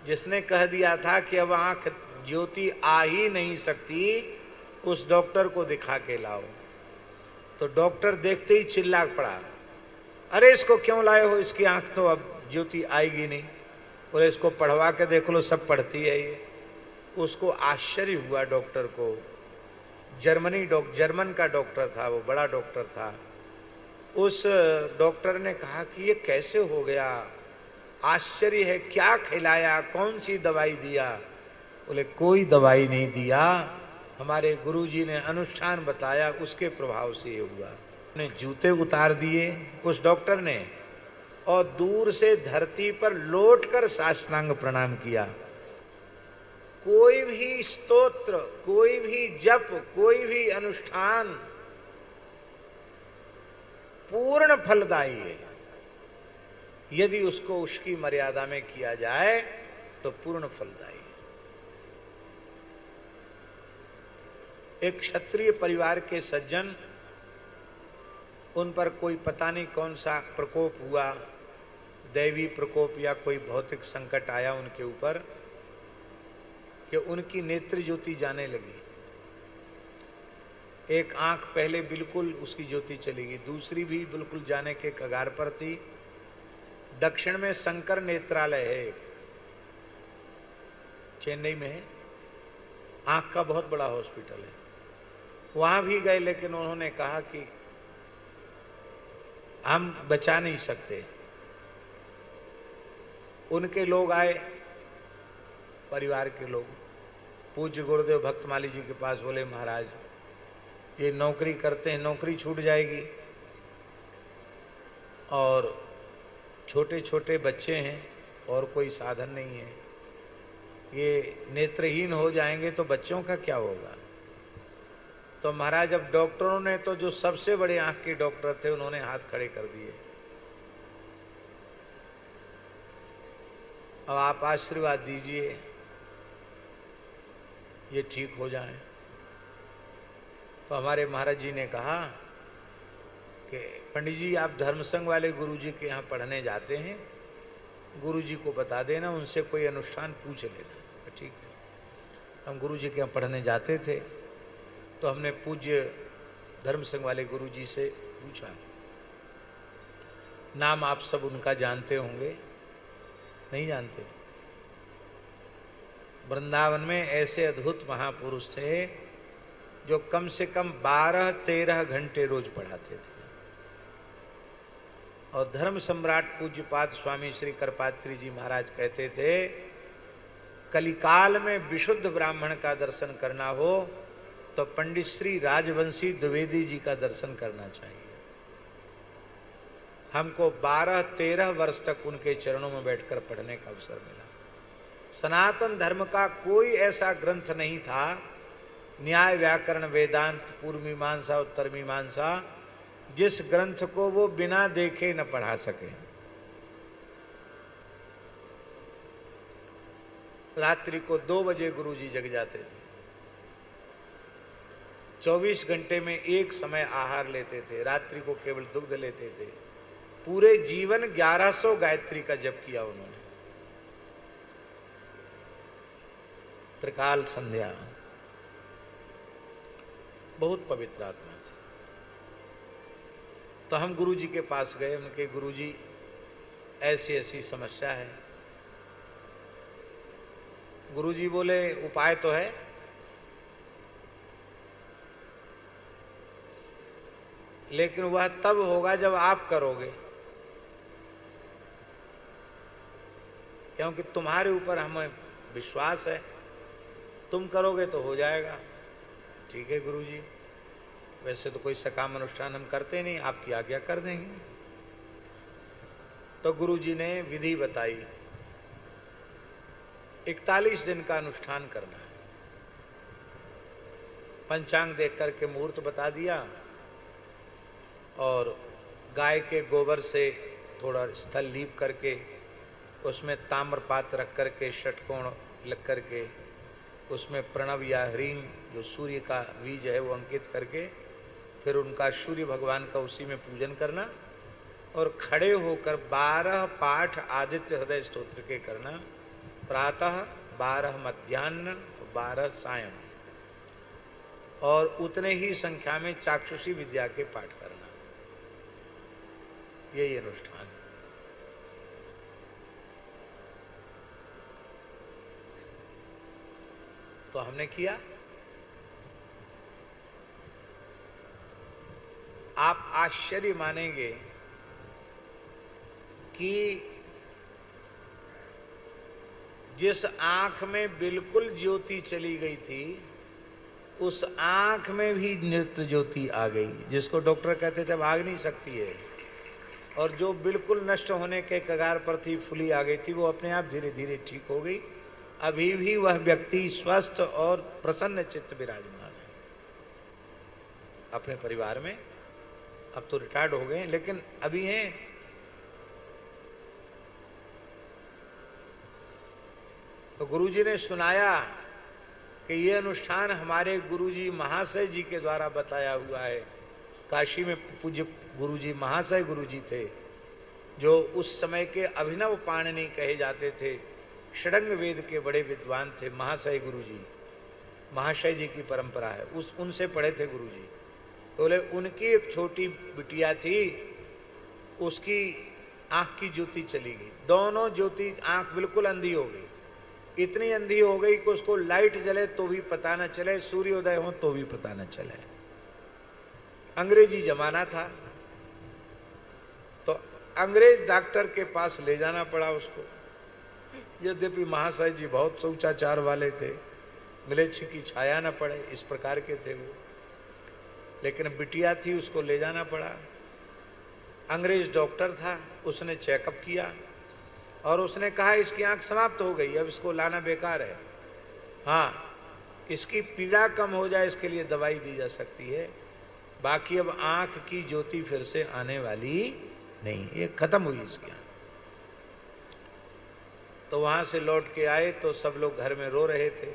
जिसने कह दिया था कि अब आंख ज्योति आ ही नहीं सकती, उस डॉक्टर को दिखा के लाओ। तो डॉक्टर देखते ही चिल्ला पड़ा, अरे इसको क्यों लाए हो, इसकी आंख तो अब ज्योति आएगी नहीं। बोले इसको पढ़वा के देख लो, सब पढ़ती है ये। उसको आश्चर्य हुआ डॉक्टर को। जर्मन का डॉक्टर था, वो बड़ा डॉक्टर था। उस डॉक्टर ने कहा कि ये कैसे हो गया, आश्चर्य है, क्या खिलाया, कौन सी दवाई दिया। बोले कोई दवाई नहीं दिया, हमारे गुरुजी ने अनुष्ठान बताया, उसके प्रभाव से ये हुआ। ने जूते उतार दिए उस डॉक्टर ने, और दूर से धरती पर लौटकर साष्टांग प्रणाम किया। कोई भी स्तोत्र, कोई भी जप, कोई भी अनुष्ठान पूर्ण फलदायी है। यदि उसको उसकी मर्यादा में किया जाए तो पूर्ण फलदायी है। एक क्षत्रिय परिवार के सज्जन, उन पर कोई पता नहीं कौन सा प्रकोप हुआ, दैवी प्रकोप या कोई भौतिक संकट आया उनके ऊपर, कि उनकी नेत्र ज्योति जाने लगी। एक आंख पहले बिल्कुल उसकी ज्योति चली गई, दूसरी भी बिल्कुल जाने के कगार पर थी। दक्षिण में शंकर नेत्रालय है, चेन्नई में है, आंख का बहुत बड़ा हॉस्पिटल है। वहां भी गए, लेकिन उन्होंने कहा कि हम बचा नहीं सकते। उनके लोग आए, परिवार के लोग, पूज्य गुरुदेव भक्तमाली जी के पास। बोले महाराज ये नौकरी करते हैं, नौकरी छूट जाएगी, और छोटे छोटे बच्चे हैं और कोई साधन नहीं है, ये नेत्रहीन हो जाएंगे तो बच्चों का क्या होगा। तो महाराज अब डॉक्टरों ने तो, जो सबसे बड़े आंख के डॉक्टर थे, उन्होंने हाथ खड़े कर दिए, अब आप आशीर्वाद दीजिए ये ठीक हो जाए। तो हमारे महाराज जी ने कहा कि पंडित जी आप धर्मसंघ वाले गुरुजी के यहाँ पढ़ने जाते हैं, गुरुजी को बता देना, उनसे कोई अनुष्ठान पूछ लेना। ठीक है। हम गुरुजी के यहाँ पढ़ने जाते थे, तो हमने पूज्य धर्मसंघ वाले गुरुजी से पूछा, नाम आप सब उनका जानते होंगे, नहीं जानते? वृंदावन में ऐसे अद्भुत महापुरुष थे जो कम से कम 12-13 घंटे रोज पढ़ाते थे। और धर्म सम्राट पूज्यपाद स्वामी श्री करपात्री जी महाराज कहते थे, कलिकाल में विशुद्ध ब्राह्मण का दर्शन करना हो तो पंडित श्री राजवंशी द्विवेदी जी का दर्शन करना चाहिए। हमको 12-13 वर्ष तक उनके चरणों में बैठकर पढ़ने का अवसर मिला। सनातन धर्म का कोई ऐसा ग्रंथ नहीं था, न्याय व्याकरण वेदांत पूर्व मीमांसा उत्तर मीमांसा, जिस ग्रंथ को वो बिना देखे न पढ़ा सके। रात्रि को 2 बजे गुरुजी जग जाते थे, 24 घंटे में एक समय आहार लेते थे, रात्रि को केवल दुग्ध लेते थे। पूरे जीवन 1100 गायत्री का जप किया उन्होंने। त्रिकाल संध्या, बहुत पवित्र आत्मा थी। तो हम गुरुजी के पास गए, उनके गुरुजी ऐसी ऐसी समस्या है। गुरुजी बोले उपाय तो है। लेकिन वह तब होगा जब आप करोगे, क्योंकि तुम्हारे ऊपर हमें विश्वास है, तुम करोगे तो हो जाएगा। ठीक है गुरुजी, वैसे तो कोई सकाम अनुष्ठान हम करते नहीं, आपकी आज्ञा कर देंगे। तो गुरुजी ने विधि बताई, 41 दिन का अनुष्ठान करना है। पंचांग देख करके मुहूर्त बता दिया, और गाय के गोबर से थोड़ा स्थल लीप करके उसमें ताम्रपात रख करके षटकोण लग करके उसमें प्रणव या ह्रीं जो सूर्य का बीज है वो अंकित करके फिर उनका सूर्य भगवान का उसी में पूजन करना, और खड़े होकर 12 पाठ आदित्य हृदय स्तोत्र के करना। प्रातः, 12 मध्याह्न, 12 सायं, और उतने ही संख्या में चाक्षुषी विद्या के पाठ करना, यही अनुष्ठान है। तो हमने किया। आप आश्चर्य मानेंगे कि जिस आंख में बिल्कुल ज्योति चली गई थी, उस आंख में भी नृत्य ज्योति आ गई, जिसको डॉक्टर कहते थे भाग नहीं सकती है, और जो बिल्कुल नष्ट होने के कगार पर थी, फुली आ गई थी, वो अपने आप धीरे धीरे ठीक हो गई। अभी भी वह व्यक्ति स्वस्थ और प्रसन्न चित्त विराजमान है अपने परिवार में। अब तो रिटायर्ड हो गए, लेकिन अभी हैं। तो गुरुजी ने सुनाया कि ये अनुष्ठान हमारे गुरुजी महाशय जी के द्वारा बताया हुआ है। काशी में पूज्य गुरुजी महाशय गुरुजी थे, जो उस समय के अभिनव पाणिनि कहे जाते थे, षडंग वेद के बड़े विद्वान थे। महाशय गुरुजी, महाशय जी की परंपरा है, उनसे पढ़े थे गुरुजी। बोले उनकी एक छोटी बिटिया थी, उसकी आंख की ज्योति चली गई, दोनों ज्योति, आंख बिल्कुल अंधी हो गई। इतनी अंधी हो गई कि उसको लाइट जले तो भी पता न चले, सूर्योदय हो तो भी पता न चले। अंग्रेजी जमाना था, तो अंग्रेज डॉक्टर के पास ले जाना पड़ा उसको। यद्यपि महाशय जी बहुत शौचाचार वाले थे, मिलेच्छ की छाया न पड़े, इस प्रकार के थे वो, लेकिन बिटिया थी, उसको ले जाना पड़ा। अंग्रेज डॉक्टर था, उसने चेकअप किया और उसने कहा इसकी आंख समाप्त हो गई, अब इसको लाना बेकार है। हाँ, इसकी पीड़ा कम हो जाए इसके लिए दवाई दी जा सकती है, बाकी अब आंख की ज्योति फिर से आने वाली नहीं, ये खत्म हुई इसकी आंख। तो वहां से लौट के आए तो सब लोग घर में रो रहे थे।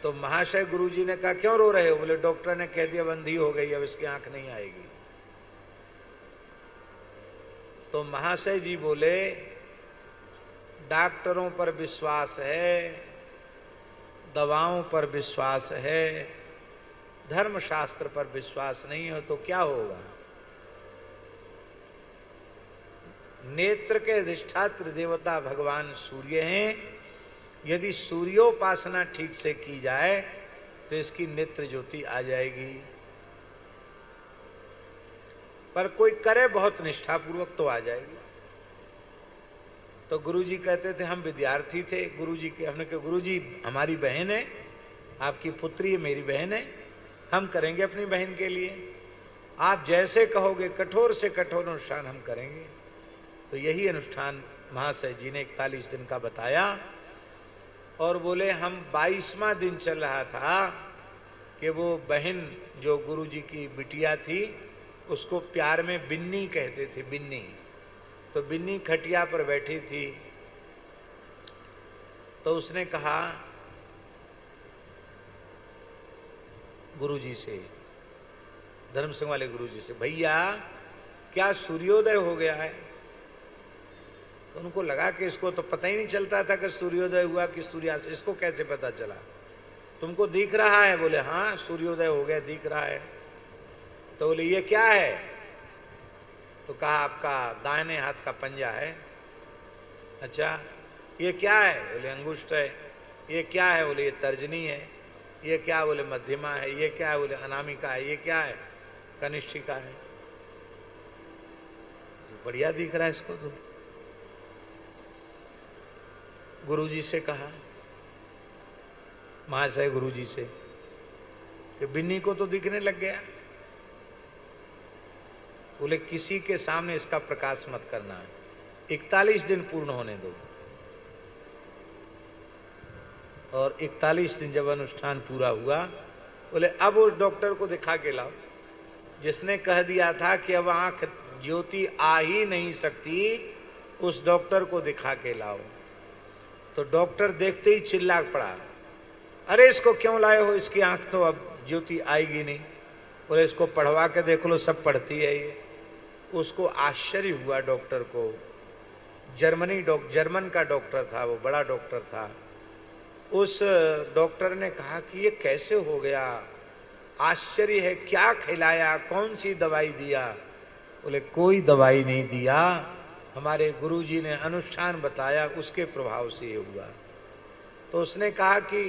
तो महाशय गुरुजी ने कहा क्यों रो रहे हो? बोले डॉक्टर ने कह दिया बंदी हो गई, अब इसकी आंख नहीं आएगी। तो महाशय जी बोले डॉक्टरों पर विश्वास है, दवाओं पर विश्वास है, धर्मशास्त्र पर विश्वास नहीं हो तो क्या होगा? नेत्र के अधिष्ठात्र देवता भगवान सूर्य हैं, यदि सूर्योपासना ठीक से की जाए तो इसकी नेत्र ज्योति आ जाएगी। पर कोई करे बहुत निष्ठापूर्वक तो आ जाएगी। तो गुरुजी कहते थे, हम विद्यार्थी थे गुरुजी के, हमने कहा गुरुजी हमारी बहन है, आपकी पुत्री है, मेरी बहन है, हम करेंगे अपनी बहन के लिए, आप जैसे कहोगे कठोर से कठोर अनुष्ठान हम करेंगे। तो यही अनुष्ठान महाशय जी ने 41 दिन का बताया और बोले हम 22वां दिन चल रहा था कि वो बहन जो गुरुजी की बिटिया थी उसको प्यार में बिन्नी कहते थे, बिन्नी। तो बिन्नी खटिया पर बैठी थी, तो उसने कहा गुरुजी से, धर्म सिंह वाले गुरुजी से, भैया क्या सूर्योदय हो गया है? तो उनको लगा कि इसको तो पता ही नहीं चलता था कि सूर्योदय हुआ कि सूर्यास्त, इसको कैसे पता चला? तुमको दिख रहा है? बोले हाँ सूर्योदय हो गया, दिख रहा है। तो बोले ये क्या है? तो कहा आपका दाहिने हाथ का पंजा है। अच्छा ये क्या है? बोले अंगुष्ठ है। ये क्या है? बोले ये तर्जनी है। ये क्या? बोले मध्यमा है। ये क्या है? बोले अनामिका है। ये क्या है? कनिष्ठिका है। बढ़िया दिख रहा है इसको। तो गुरुजी से कहा, महाशय गुरुजी से, कि बिन्नी को तो दिखने लग गया। बोले किसी के सामने इसका प्रकाश मत करना है, 41 दिन पूर्ण होने दो। और 41 दिन जब अनुष्ठान पूरा हुआ, बोले अब उस डॉक्टर को दिखा के लाओ जिसने कह दिया था कि अब आंख ज्योति आ ही नहीं सकती, उस डॉक्टर को दिखा के लाओ। तो डॉक्टर देखते ही चिल्ला पड़ा, अरे इसको क्यों लाए हो, इसकी आंख तो अब ज्योति आएगी नहीं। बोले इसको पढ़वा के देख लो, सब पढ़ती है ये। उसको आश्चर्य हुआ डॉक्टर को जर्मन का डॉक्टर था, वो बड़ा डॉक्टर था। उस डॉक्टर ने कहा कि ये कैसे हो गया, आश्चर्य है, क्या खिलाया, कौन सी दवाई दिया? बोले कोई दवाई नहीं दिया, हमारे गुरुजी ने अनुष्ठान बताया, उसके प्रभाव से ये हुआ। तो उसने कहा कि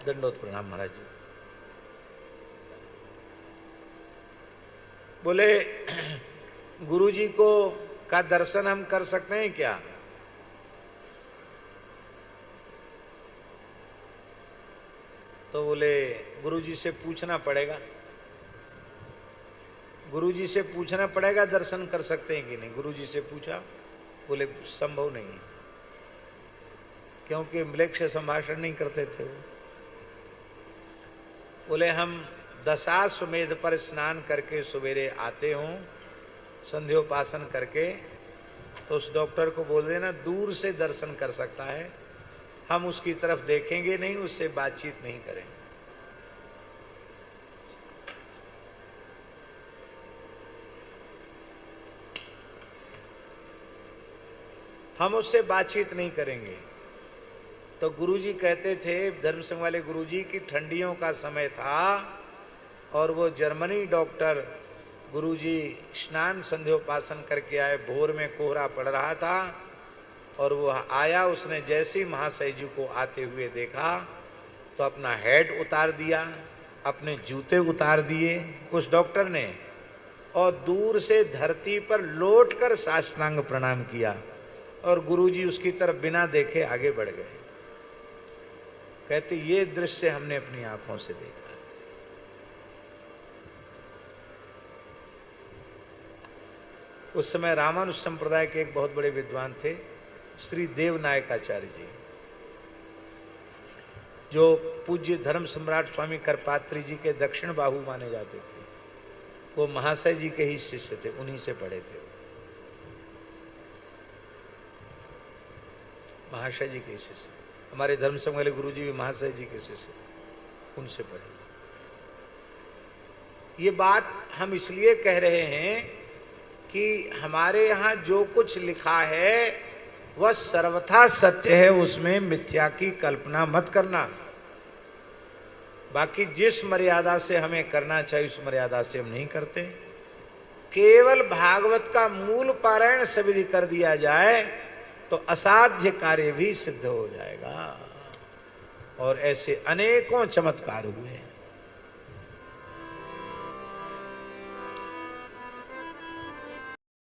दंडोत प्रणाम महाराज जी। बोले गुरुजी को का दर्शन हम कर सकते हैं क्या? तो बोले गुरुजी से पूछना पड़ेगा, गुरुजी से पूछना पड़ेगा दर्शन कर सकते हैं कि नहीं। गुरुजी से पूछा, बोले संभव नहीं है, क्योंकि म्लेच्छ से संभाषण नहीं करते थे वो। बोले हम दशाश्वमेध पर स्नान करके सवेरे आते हों, संध्योपासन करके, तो उस डॉक्टर को बोल देना दूर से दर्शन कर सकता है, हम उसकी तरफ देखेंगे नहीं, उससे बातचीत नहीं करेंगे। हम उससे बातचीत नहीं करेंगे। तो गुरुजी कहते थे, धर्म संघ वाले गुरुजी, की ठंडियों का समय था और वो जर्मनी डॉक्टर गुरुजी स्नान संध्योपासन करके आए, भोर में कोहरा पड़ रहा था और वो आया, उसने जैसे ही महाशय जी को आते हुए देखा तो अपना हेड उतार दिया, अपने जूते उतार दिए उस डॉक्टर ने, और दूर से धरती पर लौटकर साष्टांग प्रणाम किया और गुरुजी उसकी तरफ बिना देखे आगे बढ़ गए। कहते ये दृश्य हमने अपनी आंखों से देखा। उस समय रामानुज संप्रदाय के एक बहुत बड़े विद्वान थे, श्री देवनायकाचार्य जी, जो पूज्य धर्म सम्राट स्वामी करपात्री जी के दक्षिण बाहु माने जाते थे। वो महाशय जी के ही शिष्य थे, उन्हीं से पढ़े थे। महाशय जी के शिष्य, हमारे धर्म संघ वाले गुरु जी भी महाशय जी के शिष्य थे, उनसे पढ़े थे। ये बात हम इसलिए कह रहे हैं कि हमारे यहाँ जो कुछ लिखा है वह सर्वथा सत्य है, उसमें मिथ्या की कल्पना मत करना। बाकी जिस मर्यादा से हमें करना चाहिए उस मर्यादा से हम नहीं करते। केवल भागवत का मूल पारायण सविधि कर दिया जाए तो असाध्य कार्य भी सिद्ध हो जाएगा, और ऐसे अनेकों चमत्कार हुए हैं।